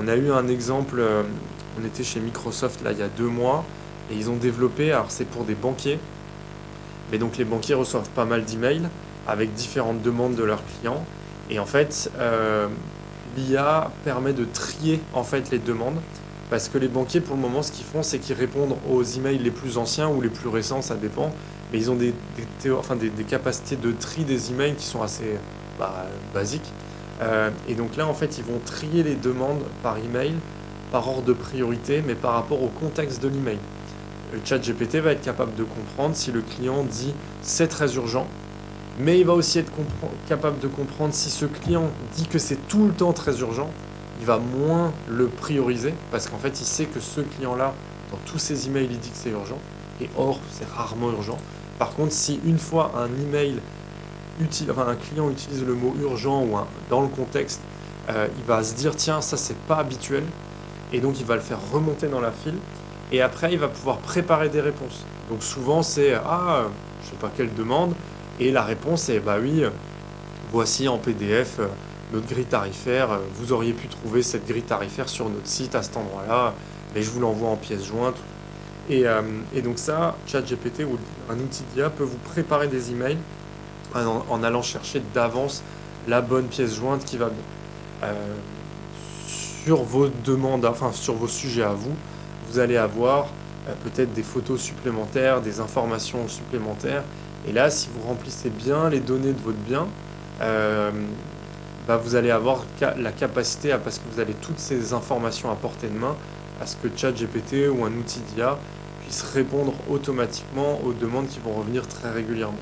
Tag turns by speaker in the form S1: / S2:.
S1: On a eu un exemple, on était chez Microsoft là il y a 2 mois et ils ont développé, alors c'est pour des banquiers, mais donc les banquiers reçoivent pas mal d'emails avec différentes demandes de leurs clients et en fait l'IA permet de trier en fait les demandes parce que les banquiers pour le moment ce qu'ils font c'est qu'ils répondent aux emails les plus anciens ou les plus récents, ça dépend, mais ils ont des capacités de tri des emails qui sont assez basiques. Et donc là, en fait, ils vont trier les demandes par email, par ordre de priorité, mais par rapport au contexte de l'email. Le ChatGPT va être capable de comprendre si le client dit c'est très urgent, mais il va aussi être capable de comprendre si ce client dit que c'est tout le temps très urgent, il va moins le prioriser, parce qu'en fait, il sait que ce client-là, dans tous ses emails, il dit que c'est urgent, et or, c'est rarement urgent. Par contre, si une fois un email un client utilise le mot urgent ou dans le contexte, il va se dire tiens ça c'est pas habituel et donc il va le faire remonter dans la file et après il va pouvoir préparer des réponses. Donc souvent c'est je sais pas quelle demande et la réponse est bah oui voici en PDF notre grille tarifaire, vous auriez pu trouver cette grille tarifaire sur notre site à cet endroit-là, mais je vous l'envoie en pièce jointe. Et donc ça, ChatGPT ou un outil d'IA peut vous préparer des emails en allant chercher d'avance la bonne pièce jointe qui va bien. Sur vos demandes, enfin sur vos sujets à vous, vous allez avoir peut-être des photos supplémentaires, des informations supplémentaires. Et là, si vous remplissez bien les données de votre bien, vous allez avoir la capacité, parce que vous avez toutes ces informations à portée de main, à ce que ChatGPT ou un outil d'IA puisse répondre automatiquement aux demandes qui vont revenir très régulièrement.